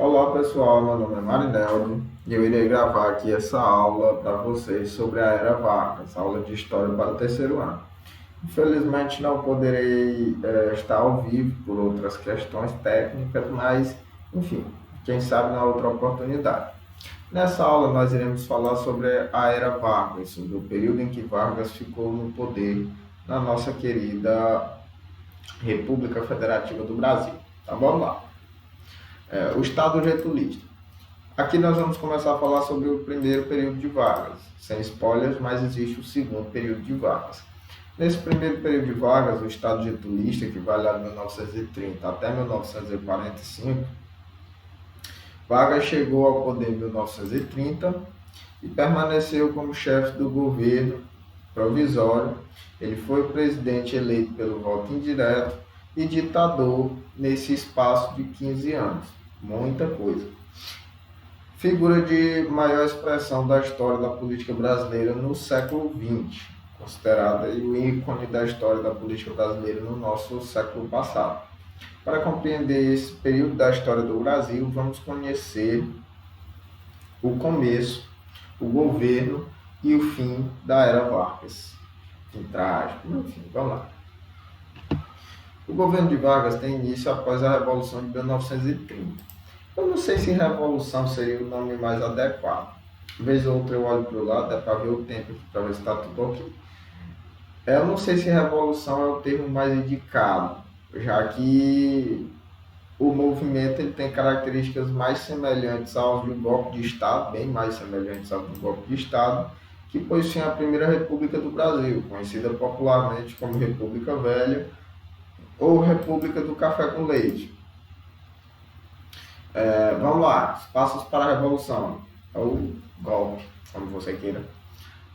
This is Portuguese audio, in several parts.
Olá pessoal, meu nome é Marineldo e eu irei gravar aqui essa aula para vocês sobre a Era Vargas, aula de História para o terceiro ano. Infelizmente não poderei estar ao vivo por outras questões técnicas, mas enfim, quem sabe na outra oportunidade. Nessa aula nós iremos falar sobre a Era Vargas, sobre o período em que Vargas ficou no poder na nossa querida República Federativa do Brasil. Tá, vamos lá. O Estado Getulista. Aqui nós vamos começar a falar sobre o primeiro período de Vargas, sem spoilers, mas existe o segundo período de Vargas. Nesse primeiro período de Vargas, o Estado Getulista, que vai lá de 1930 até 1945, Vargas chegou ao poder em 1930 e permaneceu como chefe do governo provisório. Ele foi presidente eleito pelo voto indireto e ditador nesse espaço de 15 anos. Muita coisa. Figura de maior expressão da história da política brasileira no século XX, considerada o ícone da história da política brasileira no nosso século passado. Para compreender esse período da história do Brasil, vamos conhecer o começo, o governo e o fim da Era Vargas. Fim trágico, enfim, vamos lá. O governo de Vargas tem início após a Revolução de 1930. Eu não sei se revolução seria o nome mais adequado. Vez ou outra eu olho para o lado, é para ver o tempo aqui, para ver se está tudo ok. Eu não sei se revolução é o termo mais indicado, já que o movimento ele tem características mais semelhantes aos do golpe de Estado, bem mais semelhantes aos do golpe de Estado, que pôs fim à Primeira República do Brasil, conhecida popularmente como República Velha ou República do Café com Leite. Vamos lá, os passos para a Revolução, ou golpe, como você queira.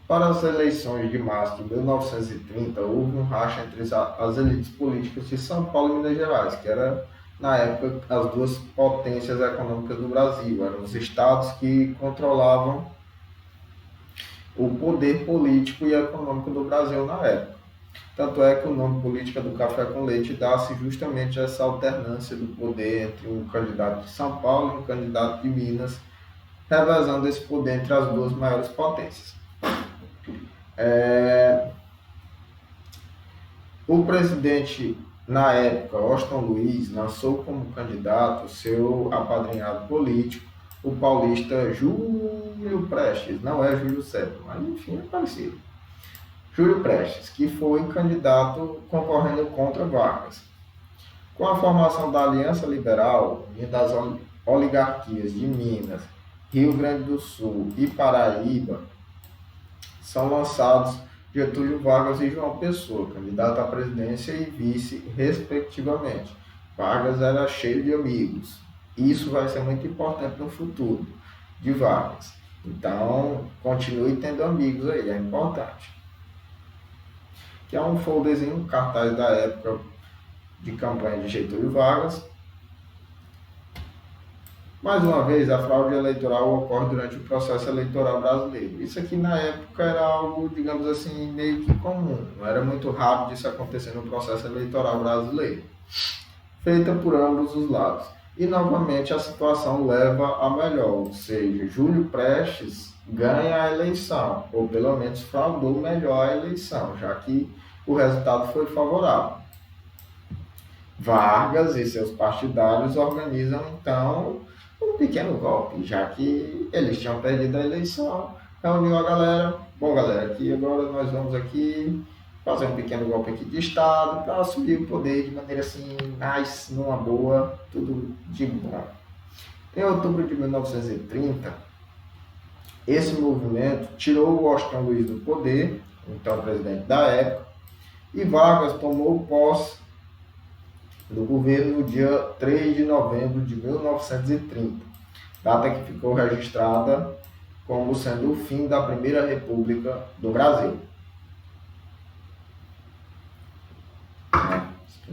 Para as eleições de março de 1930, houve um racha entre as elites políticas de São Paulo e Minas Gerais, que era, na época, as duas potências econômicas do Brasil. Eram os estados que controlavam o poder político e econômico do Brasil na época. Tanto é que o nome Política do Café com Leite dá-se justamente essa alternância do poder entre um candidato de São Paulo e um candidato de Minas, revezando esse poder entre as duas maiores potências. O presidente, na época, Washington Luiz, lançou como candidato seu apadrinhado político, o paulista Júlio Prestes. Não é Júlio César, mas enfim, é parecido. Júlio Prestes, que foi candidato concorrendo contra Vargas. Com a formação da Aliança Liberal e das oligarquias de Minas, Rio Grande do Sul e Paraíba, são lançados Getúlio Vargas e João Pessoa, candidato à presidência e vice, respectivamente. Vargas era cheio de amigos. Isso vai ser muito importante no futuro de Vargas. Então, continue tendo amigos aí, é importante. Que é um folderzinho, um cartaz da época de campanha de Getúlio Vargas. Mais uma vez, a fraude eleitoral ocorre durante o processo eleitoral brasileiro. Isso aqui na época era algo, digamos assim, meio que comum. Não era muito raro disso acontecer no processo eleitoral brasileiro. Feita por ambos os lados. E novamente a situação leva a melhor, ou seja, Júlio Prestes ganha a eleição, ou pelo menos fraudou melhor a eleição, já que o resultado foi favorável. Vargas e seus partidários organizam então um pequeno golpe, já que eles tinham perdido a eleição, reuniu a galera, bom galera, aqui agora nós vamos aqui fazer um pequeno golpe aqui de Estado para assumir o poder de maneira assim, nice, numa boa, tudo de bom. Em outubro de 1930, esse movimento tirou o Washington Luiz do poder, então presidente da época, e Vargas tomou posse do governo no dia 3 de novembro de 1930, data que ficou registrada como sendo o fim da Primeira República do Brasil.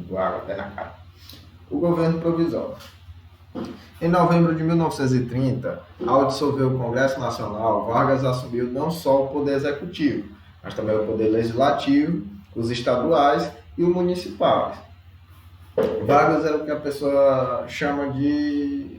Água até na cara. O governo provisório. Em novembro de 1930, ao dissolver o Congresso Nacional, Vargas assumiu não só o poder executivo, mas também o poder legislativo, os estaduais e os municipais. Vargas era o que a pessoa chama de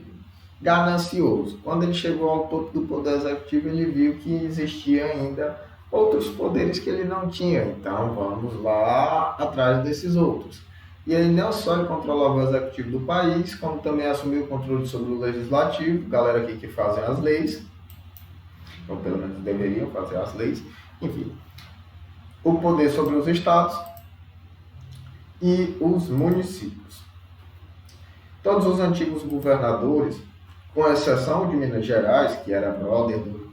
ganancioso. Quando ele chegou ao topo do poder executivo, ele viu que existia ainda outros poderes que ele não tinha. Então, vamos lá atrás desses outros. E aí, não só ele controlava o executivo do país, como também assumiu o controle sobre o legislativo, galera aqui que fazem as leis, ou pelo menos deveriam fazer as leis, enfim, o poder sobre os estados e os municípios. Todos os antigos governadores, com exceção de Minas Gerais, que era brother do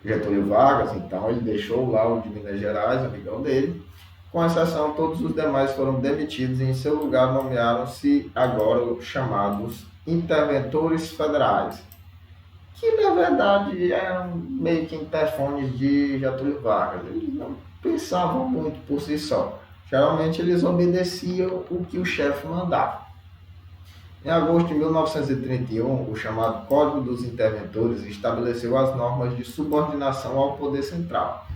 Getúlio Vargas, então ele deixou lá o de Minas Gerais, amigão dele. Com exceção, todos os demais foram demitidos e em seu lugar nomearam-se agora os chamados interventores federais, que na verdade eram meio que interfones de Getúlio Vargas. Eles não pensavam muito por si só. Geralmente eles obedeciam o que o chefe mandava. Em agosto de 1931, o chamado Código dos Interventores estabeleceu as normas de subordinação ao poder central.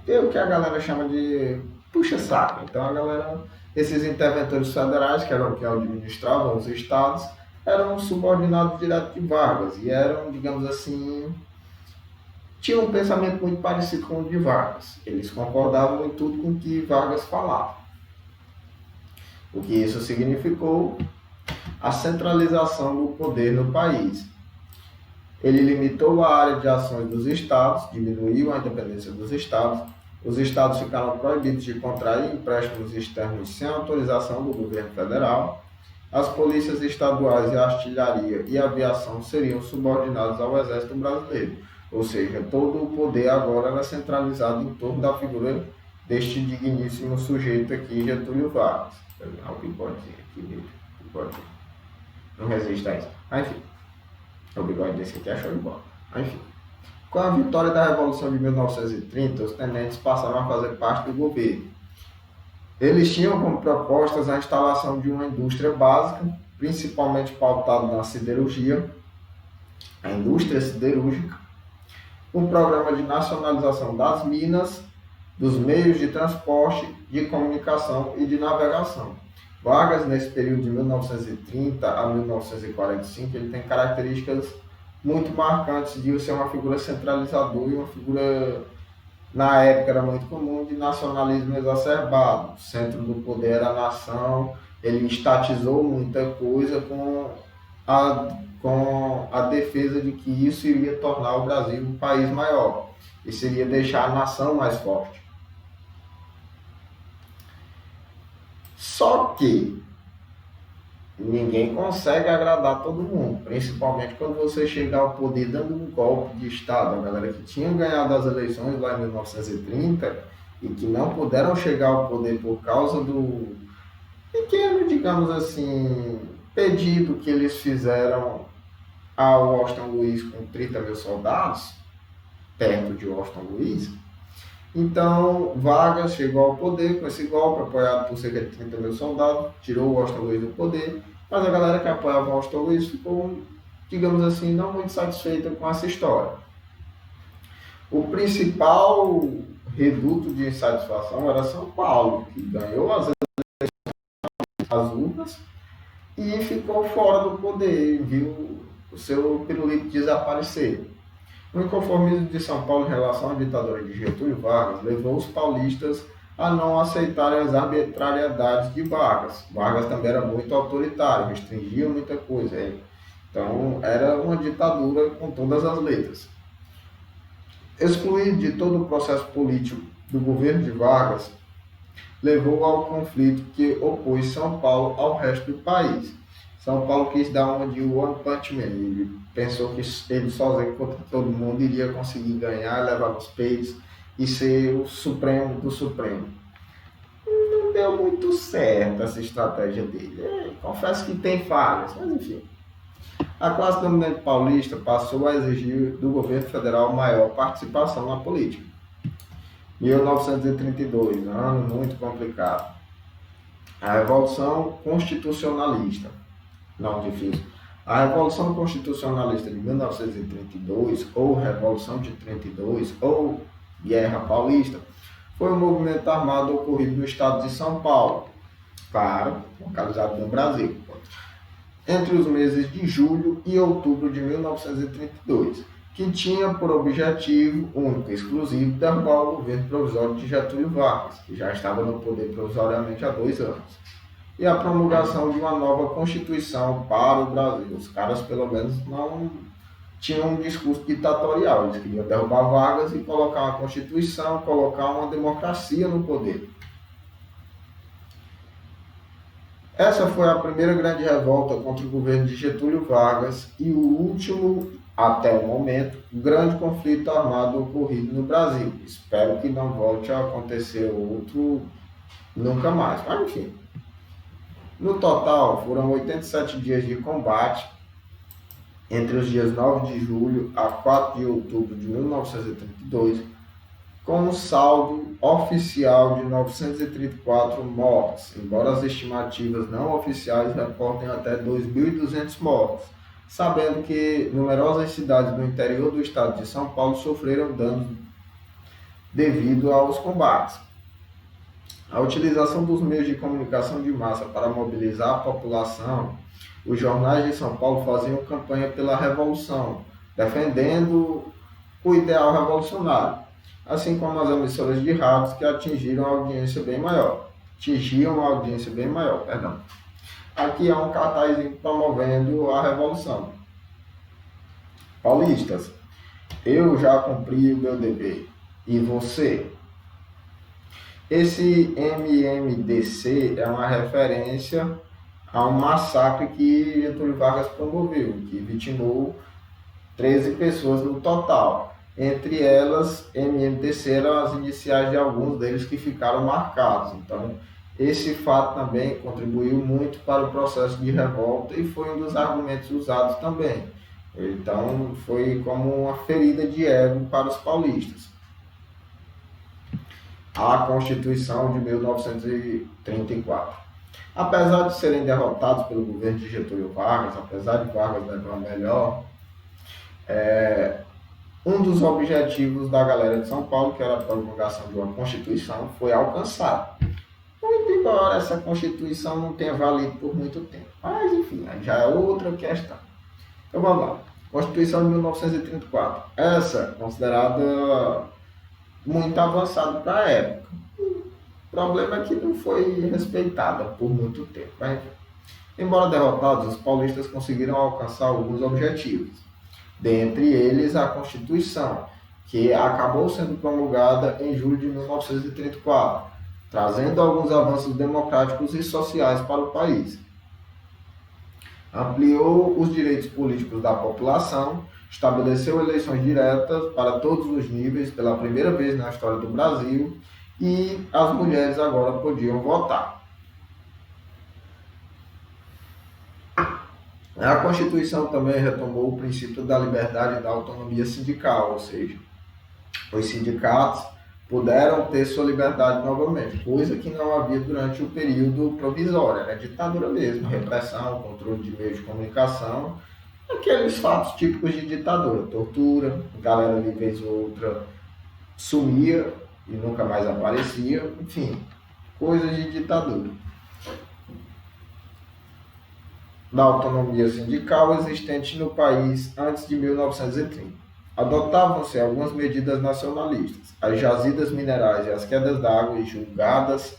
É o que a galera chama de puxa-saco. Então, esses interventores federais, que eram que administravam os estados, eram subordinados direto de Vargas e eram, digamos assim, tinham um pensamento muito parecido com o de Vargas. Eles concordavam em tudo com o que Vargas falava. O que isso significou? A centralização do poder no país. Ele limitou a área de ações dos estados, diminuiu a independência dos estados. Os estados ficaram proibidos de contrair empréstimos externos sem autorização do governo federal. As polícias estaduais e a artilharia e a aviação seriam subordinados ao exército brasileiro. Ou seja, todo o poder agora era centralizado em torno da figura deste digníssimo sujeito aqui, Getúlio Vargas. O bigodinho aqui mesmo, bigodinho. Não resiste a isso. Enfim, o bigode desse aqui é show de bola. Enfim, com a vitória da Revolução de 1930, os tenentes passaram a fazer parte do governo. Eles tinham como propostas a instalação de uma indústria básica, principalmente pautada na siderurgia, a indústria siderúrgica, um programa de nacionalização das minas, dos meios de transporte, de comunicação e de navegação. Vargas, nesse período de 1930 a 1945, ele tem características muito marcantes de ser uma figura centralizadora e uma figura, na época era muito comum, de nacionalismo exacerbado. O centro do poder era a nação, ele estatizou muita coisa com a defesa de que isso iria tornar o Brasil um país maior. Isso iria deixar a nação mais forte. Só que ninguém consegue agradar todo mundo, principalmente quando você chegar ao poder dando um golpe de Estado. A galera que tinha ganhado as eleições lá em 1930 e que não puderam chegar ao poder por causa do pequeno, digamos assim, pedido que eles fizeram ao Washington Luiz com 30 mil soldados, perto de Washington Luiz. Então, Vargas chegou ao poder com esse golpe, apoiado por cerca de 30 mil soldados, tirou o Washington Luiz do poder, mas a galera que apoiava o Washington Luiz ficou, digamos assim, não muito satisfeita com essa história. O principal reduto de insatisfação era São Paulo, que ganhou as urnas e ficou fora do poder, viu o seu pirulito desaparecer. O inconformismo de São Paulo em relação à ditadura de Getúlio Vargas levou os paulistas a não aceitarem as arbitrariedades de Vargas. Vargas também era muito autoritário, restringia muita coisa. Então, era uma ditadura com todas as letras. Excluir de todo o processo político do governo de Vargas levou ao conflito que opôs São Paulo ao resto do país. São Paulo quis dar uma de One Punch Man. Ele pensou que ele sozinho contra todo mundo iria conseguir ganhar, levar nos peitos e ser o supremo do supremo. Não deu muito certo essa estratégia dele. Confesso que tem falhas, mas enfim. A classe dominante paulista passou a exigir do governo federal maior participação na política. 1932, ano muito complicado. A Revolução Constitucionalista. Não, difícil. A Revolução Constitucionalista de 1932, ou Revolução de 32, ou Guerra Paulista, foi um movimento armado ocorrido no estado de São Paulo, claro, localizado no Brasil. entre os meses de julho e outubro de 1932, que tinha por objetivo único e exclusivo derrubar o governo provisório de Getúlio Vargas, que já estava no poder provisoriamente há 2 anos, e a promulgação de uma nova Constituição para o Brasil. Os caras, pelo menos, não tinham um discurso ditatorial. Eles queriam derrubar Vargas e colocar uma Constituição, colocar uma democracia no poder. Essa foi a primeira grande revolta contra o governo de Getúlio Vargas e o último, até o momento, grande conflito armado ocorrido no Brasil. Espero que não volte a acontecer outro nunca mais. Mas, enfim. No total, foram 87 dias de combate entre os dias 9 de julho a 4 de outubro de 1932, com um saldo oficial de 934 mortes, embora as estimativas não oficiais reportem até 2.200 mortes, sabendo que numerosas cidades do interior do estado de São Paulo sofreram danos devido aos combates. A utilização dos meios de comunicação de massa para mobilizar a população, os jornais de São Paulo faziam campanha pela revolução, defendendo o ideal revolucionário, assim como as emissoras de rádios que atingiam uma audiência bem maior. Aqui há um cartaz promovendo a revolução. Paulistas, eu já cumpri o meu dever. E você? Esse MMDC é uma referência a um massacre que Getúlio Vargas promoveu, que vitimou 13 pessoas no total. Entre elas, MMDC eram as iniciais de alguns deles que ficaram marcados. Então, esse fato também contribuiu muito para o processo de revolta e foi um dos argumentos usados também. Então, foi como uma ferida de ego para os paulistas. A Constituição de 1934. Apesar de serem derrotados pelo governo de Getúlio Vargas, apesar de Vargas levar melhor, um dos objetivos da galera de São Paulo, que era a promulgação de uma Constituição, foi alcançado. Muito embora essa Constituição não tenha valido por muito tempo. Mas, enfim, já é outra questão. Então, vamos lá. Constituição de 1934. Essa considerada muito avançada para a época. O problema é que não foi respeitada por muito tempo. Mas, embora derrotados, os paulistas conseguiram alcançar alguns objetivos. Dentre eles, a Constituição, que acabou sendo promulgada em julho de 1934, trazendo alguns avanços democráticos e sociais para o país. Ampliou os direitos políticos da população, estabeleceu eleições diretas para todos os níveis pela primeira vez na história do Brasil e as mulheres agora podiam votar. A Constituição também retomou o princípio da liberdade e da autonomia sindical, ou seja, os sindicatos puderam ter sua liberdade novamente, coisa que não havia durante o período provisório, era ditadura mesmo, repressão, controle de meios de comunicação, aqueles fatos típicos de ditadura, tortura, galera de vez ou outra sumia e nunca mais aparecia, enfim, coisas de ditadura. Da autonomia sindical existente no país antes de 1930. Adotavam-se algumas medidas nacionalistas. As jazidas minerais e as quedas d'água julgadas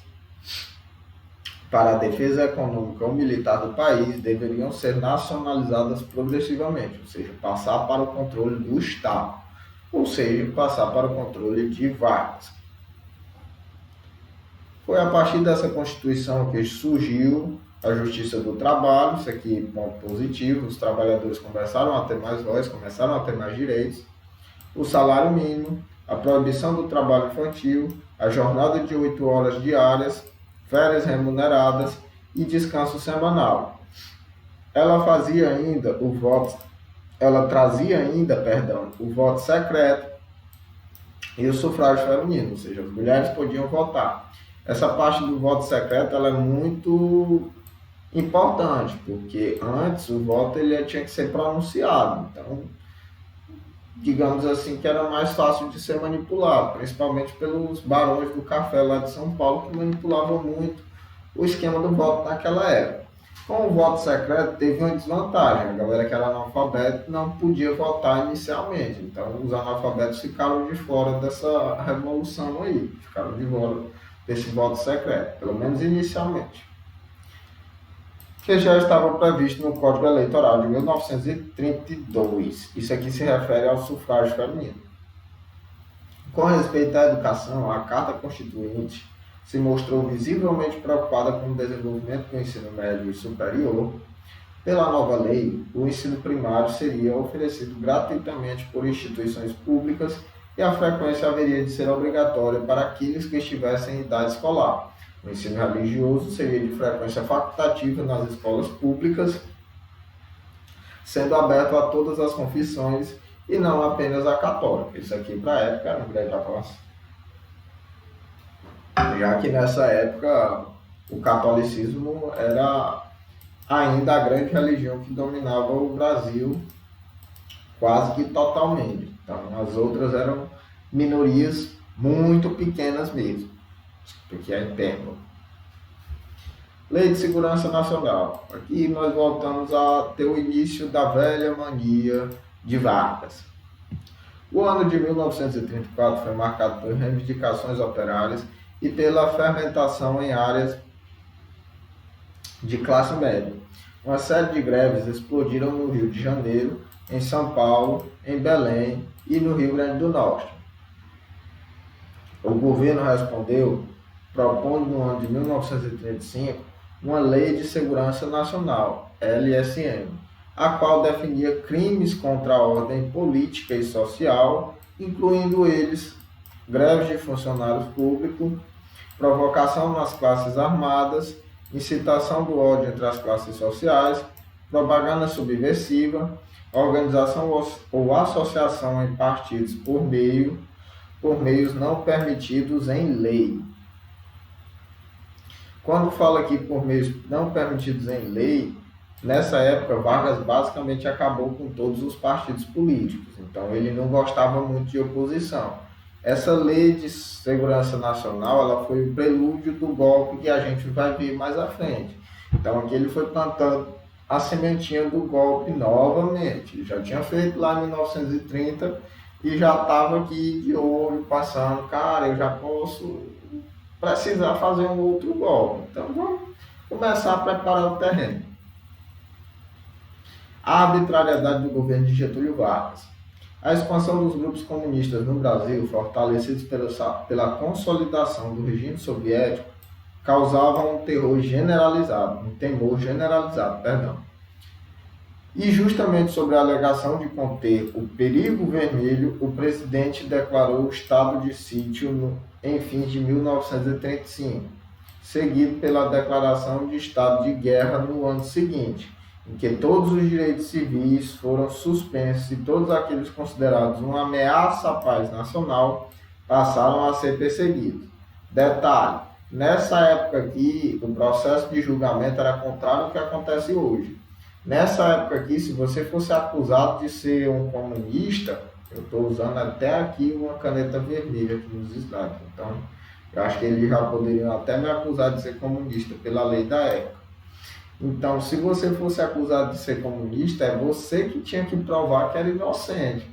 para a defesa econômica ou militar do país deveriam ser nacionalizadas progressivamente, ou seja, passar para o controle do Estado, ou seja, passar para o controle de Vargas. Foi a partir dessa Constituição que surgiu a Justiça do Trabalho, isso aqui ponto positivo, os trabalhadores começaram a ter mais voz, começaram a ter mais direitos, o salário mínimo, a proibição do trabalho infantil, a jornada de 8 horas diárias, férias remuneradas e descanso semanal. Ela trazia ainda o voto secreto e o sufrágio feminino, ou seja, as mulheres podiam votar. Essa parte do voto secreto ela é muito importante, porque antes o voto ele tinha que ser pronunciado, então digamos assim que era mais fácil de ser manipulado, principalmente pelos barões do café lá de São Paulo que manipulavam muito o esquema do voto naquela época. Com o voto secreto teve uma desvantagem, a galera que era analfabeta não podia votar inicialmente, então os analfabetos ficaram de fora dessa revolução aí, ficaram de fora desse voto secreto, pelo menos inicialmente, que já estava previsto no Código Eleitoral de 1932. Isso aqui se refere ao sufrágio feminino. Com respeito à educação, a Carta Constituinte se mostrou visivelmente preocupada com o desenvolvimento do ensino médio e superior. Pela nova lei, o ensino primário seria oferecido gratuitamente por instituições públicas e a frequência haveria de ser obrigatória para aqueles que estivessem em idade escolar. O ensino religioso seria de frequência facultativa nas escolas públicas, sendo aberto a todas as confissões e não apenas a católica. Isso aqui para a época era um grande avanço. Já que nessa época o catolicismo era ainda a grande religião que dominava o Brasil quase que totalmente. Então as outras eram minorias muito pequenas mesmo, porque é interno. Lei de Segurança Nacional. Aqui nós voltamos a ter o início da velha mania de Vargas. O ano de 1934 foi marcado por reivindicações operárias e pela fermentação em áreas de classe média. Uma série de greves explodiram no Rio de Janeiro, em São Paulo, em Belém e no Rio Grande do Norte. O governo respondeu propondo no ano de 1935 uma Lei de Segurança Nacional, LSN, a qual definia crimes contra a ordem política e social, incluindo eles greves de funcionários públicos, provocação nas classes armadas, incitação do ódio entre as classes sociais, propaganda subversiva, organização ou associação em partidos por meios não permitidos em lei. Quando fala aqui por meios não permitidos em lei, nessa época Vargas basicamente acabou com todos os partidos políticos, então ele não gostava muito de oposição. Essa Lei de Segurança Nacional, ela foi o prelúdio do golpe que a gente vai ver mais à frente. Então aqui ele foi plantando a sementinha do golpe novamente. Ele já tinha feito lá em 1930 e já estava aqui de olho, passando, cara, eu já posso precisar fazer um outro golpe. Então vamos começar a preparar o terreno. A arbitrariedade do governo de Getúlio Vargas. A expansão dos grupos comunistas no Brasil, fortalecidos pela consolidação do regime soviético, causava um temor generalizado. E justamente sobre a alegação de conter o perigo vermelho, o presidente declarou o estado de sítio em fins de 1935, seguido pela declaração de estado de guerra no ano seguinte, em que todos os direitos civis foram suspensos e todos aqueles considerados uma ameaça à paz nacional passaram a ser perseguidos. Detalhe, nessa época aqui, o processo de julgamento era contrário ao que acontece hoje. Nessa época aqui, se você fosse acusado de ser um comunista, eu estou usando até aqui uma caneta vermelha aqui nos slides, então eu acho que eles já poderiam até me acusar de ser comunista pela lei da época. Então, se você fosse acusado de ser comunista, é você que tinha que provar que era inocente.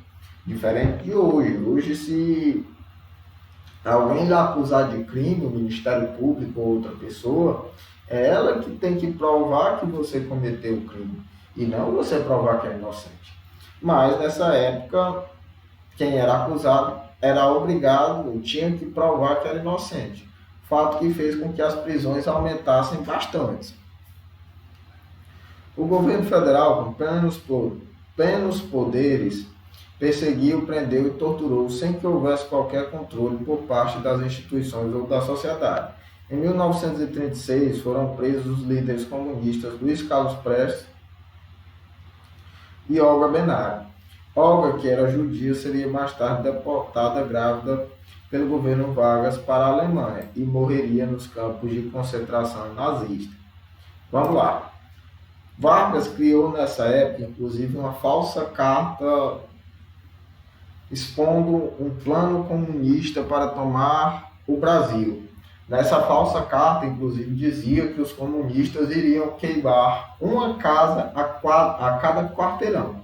Diferente de hoje. Hoje, se alguém lhe acusar de crime, o Ministério Público ou outra pessoa, é ela que tem que provar que você cometeu o crime. E não você provar que é inocente. Mas, nessa época, quem era acusado era obrigado, tinha que provar que era inocente. Fato que fez com que as prisões aumentassem bastante. O governo federal, com plenos poderes, perseguiu, prendeu e torturou sem que houvesse qualquer controle por parte das instituições ou da sociedade. Em 1936, foram presos os líderes comunistas Luiz Carlos Prestes e Olga Benário. Olga, que era judia, seria mais tarde deportada grávida pelo governo Vargas para a Alemanha e morreria nos campos de concentração nazista. Vamos lá. Vargas criou nessa época, inclusive, uma falsa carta expondo um plano comunista para tomar o Brasil. Nessa falsa carta, inclusive, dizia que os comunistas iriam queimar uma casa a cada quarteirão.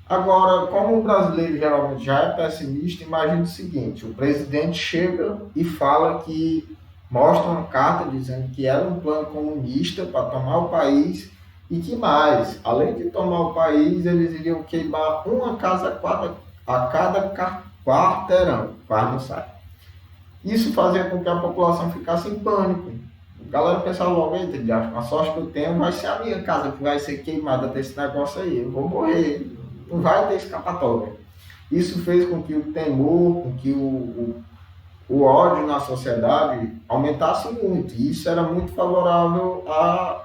Agora, como o brasileiro geralmente já é pessimista, imagine o seguinte: o presidente chega e fala que mostra uma carta dizendo que era um plano comunista para tomar o país e que mais, além de tomar o país, eles iriam queimar uma casa a cada quarteirão. Quase não sai. Isso fazia com que a população ficasse em pânico. A galera pensava logo: eita, a sorte que eu tenho vai ser a minha casa que vai ser queimada desse negócio aí, eu vou morrer, não vai ter escapatória. Isso fez com que o temor, com que o ódio na sociedade aumentasse muito, e isso era muito favorável a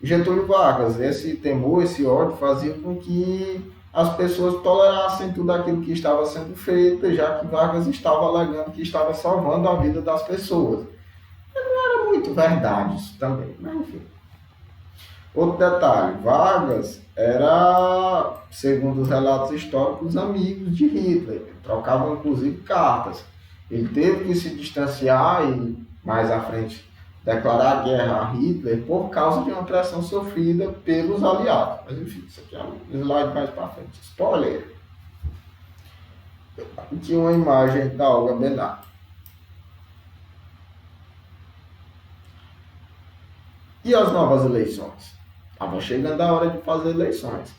Getúlio Vargas. Esse temor, esse ódio fazia com que as pessoas tolerassem tudo aquilo que estava sendo feito, já que Vargas estava alegando que estava salvando a vida das pessoas. Não era muito verdade isso também, mas enfim. Outro detalhe: Vargas era, segundo os relatos históricos, amigos de Hitler, trocavam inclusive cartas. Ele teve que se distanciar e, mais à frente, declarar guerra a Hitler por causa de uma pressão sofrida pelos aliados. Mas enfim, isso aqui é um slide mais para frente. Spoiler! Aqui uma imagem da Olga Benar. E as novas eleições? Estava chegando a hora de fazer eleições.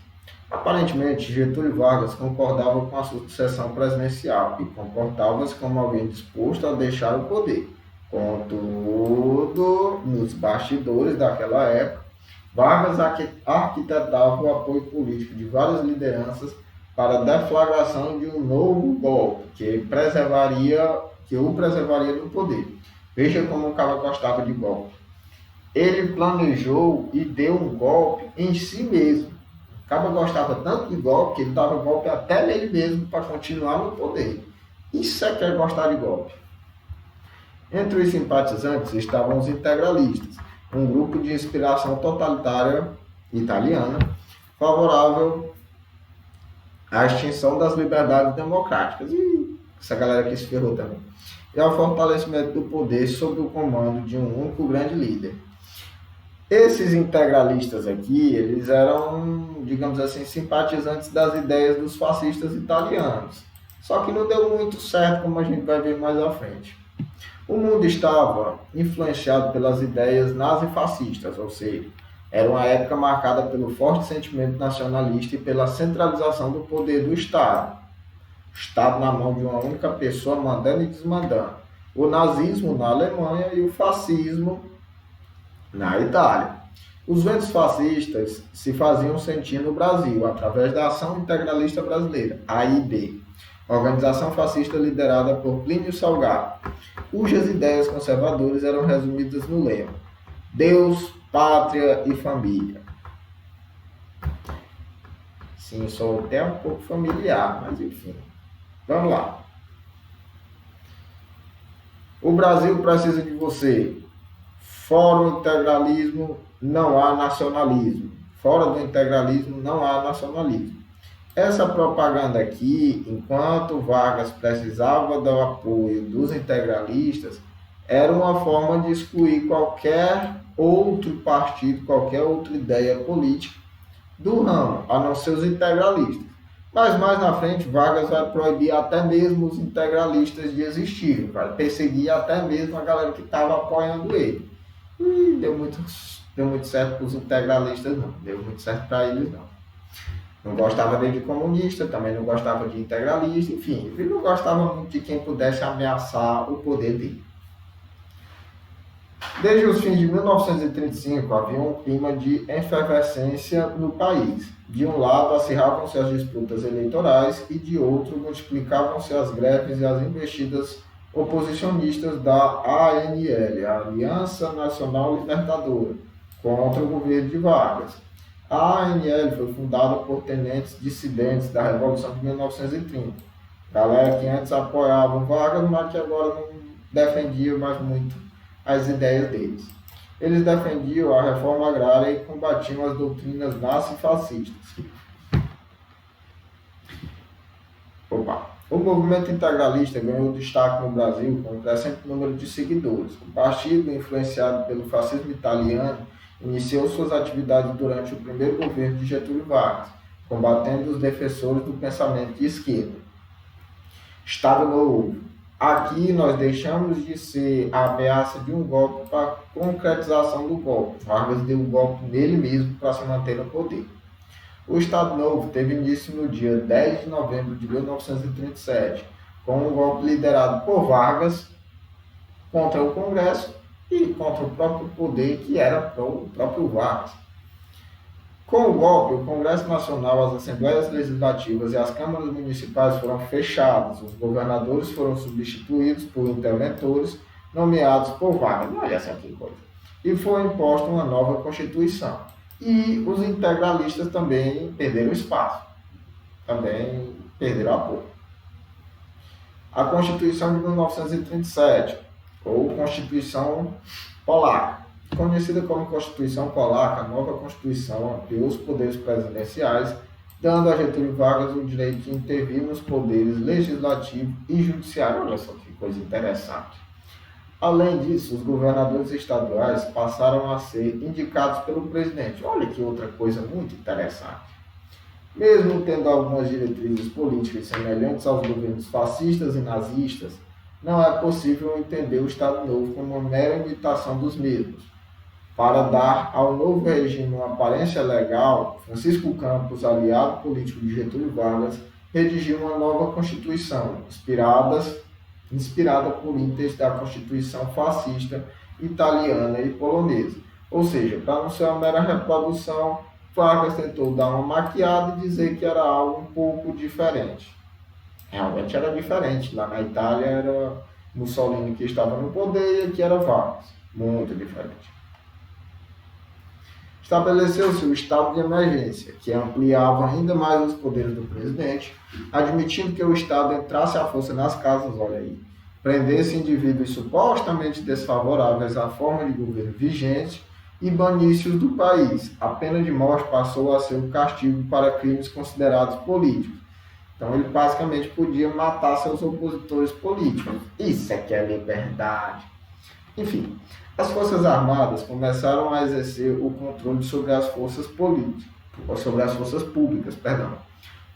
Aparentemente, Getúlio Vargas concordava com a sucessão presidencial e comportava-se como alguém disposto a deixar o poder. Contudo, nos bastidores daquela época, Vargas arquitetava o apoio político de várias lideranças para a deflagração de um novo golpe que o preservaria no poder. Veja como o cara gostava de golpe. Ele planejou e deu um golpe em si mesmo. O cara gostava tanto de golpe que ele dava golpe até nele mesmo para continuar no poder. Isso é que é gostar de golpe. Entre os simpatizantes estavam os integralistas, um grupo de inspiração totalitária italiana, favorável à extinção das liberdades democráticas. E essa galera que se ferrou também. E ao fortalecimento do poder sob o comando de um único grande líder. Esses integralistas aqui, eles eram, digamos assim, simpatizantes das ideias dos fascistas italianos. Só que não deu muito certo, como a gente vai ver mais à frente. O mundo estava influenciado pelas ideias nazifascistas, ou seja, era uma época marcada pelo forte sentimento nacionalista e pela centralização do poder do Estado. O Estado na mão de uma única pessoa, mandando e desmandando. O nazismo na Alemanha e o fascismo na Itália. Os ventos fascistas se faziam sentir no Brasil, através da Ação Integralista Brasileira, AIB, organização fascista liderada por Plínio Salgado, cujas ideias conservadoras eram resumidas no lema: Deus, Pátria e Família. Sim, sou até um pouco familiar, mas enfim. Vamos lá. O Brasil precisa de você. Fora o integralismo, não há nacionalismo. Fora do integralismo, não há nacionalismo. Essa propaganda aqui, enquanto Vargas precisava do apoio dos integralistas, era uma forma de excluir qualquer outro partido, qualquer outra ideia política do ramo, a não ser os integralistas. Mas mais na frente, Vargas vai proibir até mesmo os integralistas de existirem, vai perseguir até mesmo a galera que estava apoiando ele. E deu muito certo para os integralistas, não. Deu muito certo para eles, não. Não gostava nem de comunista, também não gostava de integralista, enfim, ele não gostava muito de quem pudesse ameaçar o poder dele. Desde os fins de 1935, havia um clima de efervescência no país. De um lado, acirravam-se as disputas eleitorais e, de outro, multiplicavam-se as greves e as investidas oposicionistas da ANL, a Aliança Nacional Libertadora, contra o governo de Vargas. A ANL foi fundada por tenentes dissidentes da Revolução de 1930. Galera que antes apoiavam Vargas, mas que agora não defendiam mais muito as ideias deles. Eles defendiam a reforma agrária e combatiam as doutrinas nazifascistas. O movimento integralista ganhou destaque no Brasil com um crescente número de seguidores. O partido, influenciado pelo fascismo italiano, iniciou suas atividades durante o primeiro governo de Getúlio Vargas, combatendo os defensores do pensamento de esquerda. Estado Novo. Aqui nós deixamos de ser a ameaça de um golpe para a concretização do golpe. Vargas deu um golpe nele mesmo para se manter no poder. O Estado Novo teve início no dia 10 de novembro de 1937, com um golpe liderado por Vargas contra o Congresso e contra o próprio poder que era o próprio Vargas. Com o golpe, o Congresso Nacional, as Assembleias Legislativas e as câmaras municipais foram fechadas, os governadores foram substituídos por interventores nomeados por Vargas. Olha essa que coisa. E foi imposta uma nova Constituição. E os integralistas também perderam espaço, também perderam apoio. A Constituição de 1937, ou Constituição Polaca. Conhecida como Constituição Polaca, a nova Constituição ampliou os poderes presidenciais, dando a Getúlio Vargas o direito de intervir nos poderes legislativo e judiciário. Olha só que coisa interessante. Além disso, os governadores estaduais passaram a ser indicados pelo presidente. Olha que outra coisa muito interessante. Mesmo tendo algumas diretrizes políticas semelhantes aos governos fascistas e nazistas, não é possível entender o Estado Novo como uma mera imitação dos mesmos. Para dar ao novo regime uma aparência legal, Francisco Campos, aliado político de Getúlio Vargas, redigiu uma nova Constituição, inspirada por íntegros da Constituição fascista italiana e polonesa. Ou seja, para não ser uma mera reprodução, Vargas tentou dar uma maquiada e dizer que era algo um pouco diferente. Realmente era diferente. Lá na Itália era Mussolini que estava no poder e aqui era Vargas. Muito diferente. Estabeleceu-se o estado de emergência, que ampliava ainda mais os poderes do presidente, admitindo que o Estado entrasse à força nas casas, olha aí, prendesse indivíduos supostamente desfavoráveis à forma de governo vigente e banisse-os do país. A pena de morte passou a ser o castigo para crimes considerados políticos. Então ele basicamente podia matar seus opositores políticos. Isso é que é liberdade. Enfim, as Forças Armadas começaram a exercer o controle sobre as forças públicas,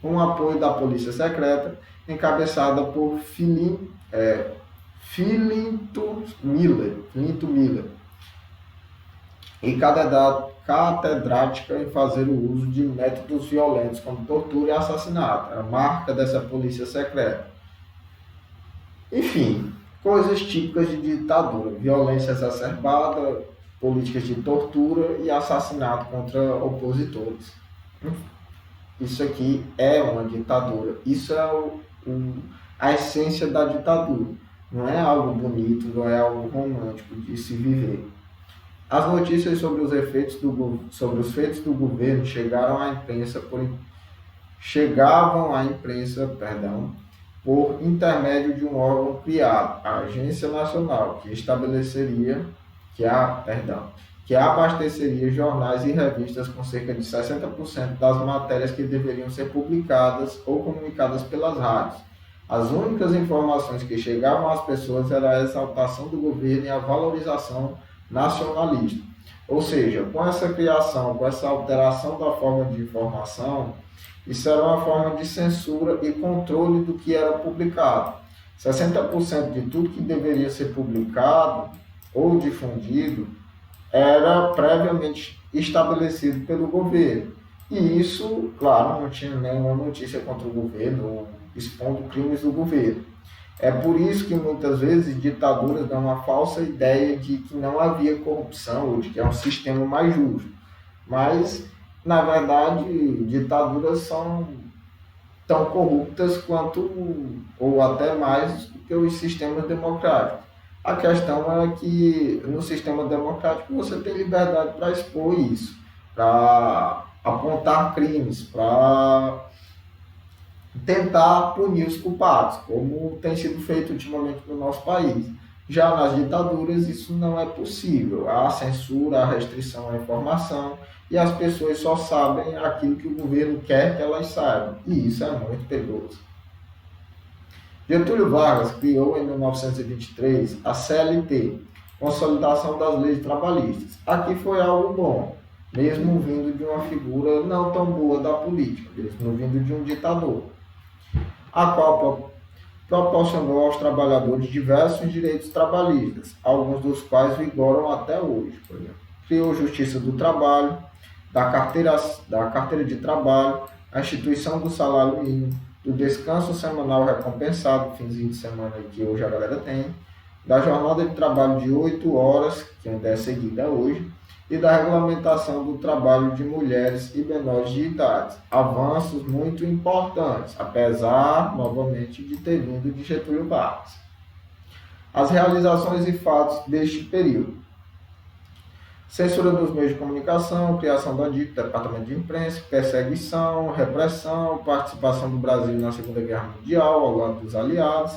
com o apoio da Polícia Secreta, encabeçada por Filinto Miller, e catedrática em fazer o uso de métodos violentos como tortura e assassinato, a marca dessa Polícia Secreta. Enfim, coisas típicas de ditadura, violência exacerbada, políticas de tortura e assassinato contra opositores. Isso aqui é uma ditadura, isso é a essência da ditadura. Não é algo bonito, não é algo romântico de se viver. As notícias sobre os feitos do governo chegavam à imprensa por intermédio de um órgão criado, a Agência Nacional, que abasteceria jornais e revistas com cerca de 60% das matérias que deveriam ser publicadas ou comunicadas pelas rádios. As únicas informações que chegavam às pessoas era a exaltação do governo e a valorização nacionalista. Ou seja, com essa criação, com essa alteração da forma de informação, isso era uma forma de censura e controle do que era publicado. 60% de tudo que deveria ser publicado ou difundido era previamente estabelecido pelo governo. E isso, claro, não tinha nenhuma notícia contra o governo, expondo crimes do governo. É por isso que muitas vezes ditaduras dão uma falsa ideia de que não havia corrupção ou de que é um sistema mais justo. Mas, na verdade, ditaduras são tão corruptas quanto, ou até mais, do que os sistemas democráticos. A questão é que no sistema democrático você tem liberdade para expor isso, para apontar crimes, para tentar punir os culpados, como tem sido feito ultimamente no nosso país. Já nas ditaduras isso não é possível. Há censura, há restrição à informação e as pessoas só sabem aquilo que o governo quer que elas saibam. E isso é muito perigoso. Getúlio Vargas criou em 1923 a CLT, Consolidação das Leis Trabalhistas. Aqui foi algo bom, mesmo vindo de uma figura não tão boa da política, mesmo vindo de um ditador, a qual proporcionou aos trabalhadores diversos direitos trabalhistas, alguns dos quais vigoram até hoje. Por exemplo, criou Justiça do Trabalho, da carteira de trabalho, a instituição do salário mínimo, do descanso semanal recompensado, finzinho de semana que hoje a galera tem, da jornada de trabalho de 8 horas, que ainda é seguida hoje, e da regulamentação do trabalho de mulheres e menores de idade. Avanços muito importantes, apesar, novamente, de ter vindo de Getúlio Vargas. As realizações e fatos deste período: censura dos meios de comunicação, criação da DIP, Departamento de Imprensa, perseguição, repressão, participação do Brasil na Segunda Guerra Mundial, ao lado dos aliados,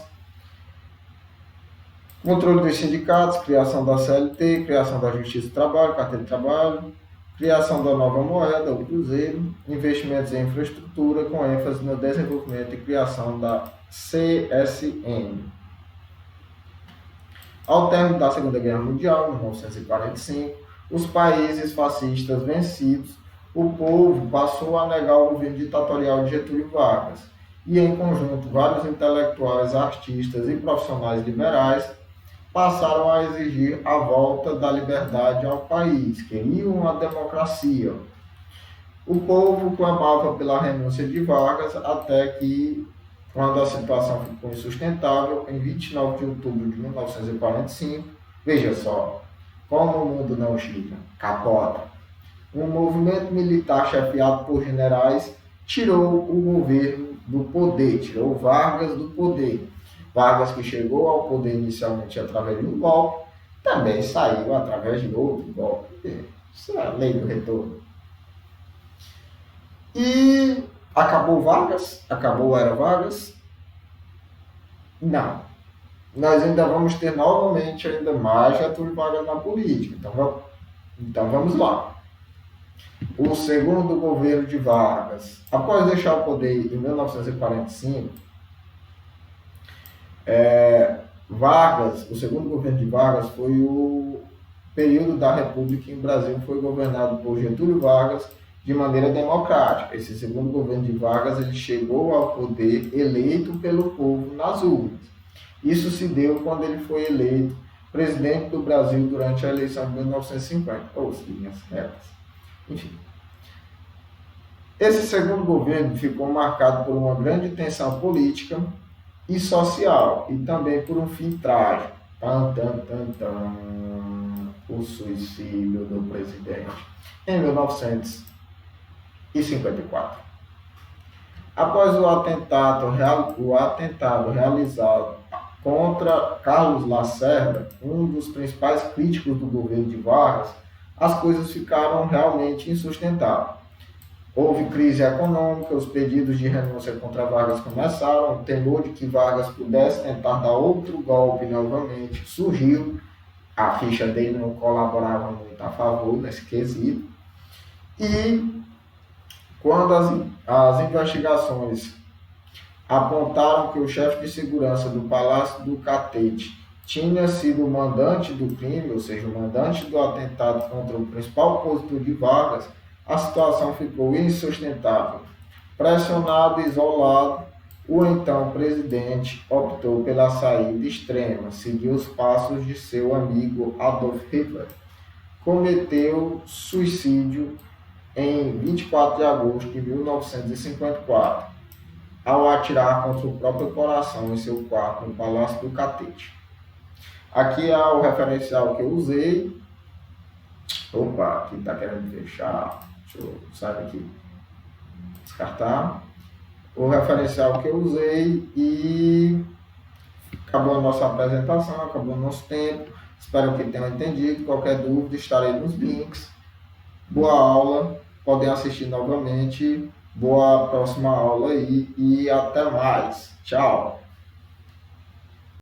controle dos sindicatos, criação da CLT, criação da Justiça do Trabalho, carteira de trabalho, criação da nova moeda, o Cruzeiro, investimentos em infraestrutura com ênfase no desenvolvimento e criação da CSN. Ao término da Segunda Guerra Mundial, em 1945, os países fascistas vencidos, o povo passou a negar o governo ditatorial de Getúlio Vargas e, em conjunto, vários intelectuais, artistas e profissionais liberais passaram a exigir a volta da liberdade ao país, queriam a democracia. O povo clamava pela renúncia de Vargas até que, quando a situação ficou insustentável, em 29 de outubro de 1945, veja só, como o mundo não gira, capota. Um movimento militar chefiado por generais tirou o governo do poder, tirou Vargas do poder. Vargas, que chegou ao poder inicialmente através de um golpe, também saiu através de outro golpe. Isso é a lei do retorno. E acabou Vargas? Acabou a era Vargas? Não. Nós ainda vamos ter novamente ainda mais Getúlio Vargas na política. Então vamos lá. O segundo governo de Vargas, após deixar o poder em 1945, o segundo governo de Vargas foi o período da República em que o Brasil foi governado por Getúlio Vargas de maneira democrática. Esse segundo governo de Vargas ele chegou ao poder eleito pelo povo nas urnas. Isso se deu quando ele foi eleito presidente do Brasil durante a eleição de 1950, ou linhas retas. Enfim. Esse segundo governo ficou marcado por uma grande tensão política e social, e também por um fim trágico. O suicídio do presidente em 1954. Após o atentado realizado contra Carlos Lacerda, um dos principais críticos do governo de Vargas, as coisas ficaram realmente insustentáveis. Houve crise econômica, os pedidos de renúncia contra Vargas começaram, o temor de que Vargas pudesse tentar dar outro golpe novamente surgiu, a ficha dele não colaborava muito a favor nesse quesito, e quando as investigações apontaram que o chefe de segurança do Palácio do Catete tinha sido o mandante do crime, ou seja, o mandante do atentado contra o principal opositor de Vargas, a situação ficou insustentável. Pressionado e isolado, o então presidente optou pela saída extrema, seguiu os passos de seu amigo Adolf Hitler. Cometeu suicídio em 24 de agosto de 1954, ao atirar contra o próprio coração em seu quarto no Palácio do Catete. Aqui é o referencial que eu usei. Opa, aqui está querendo fechar. Deixa eu sair aqui. Descartar. O referencial que eu usei e acabou a nossa apresentação, acabou o nosso tempo. Espero que tenham entendido. Qualquer dúvida, estarei nos links. Boa aula. Podem assistir novamente. Boa próxima aula aí e até mais. Tchau.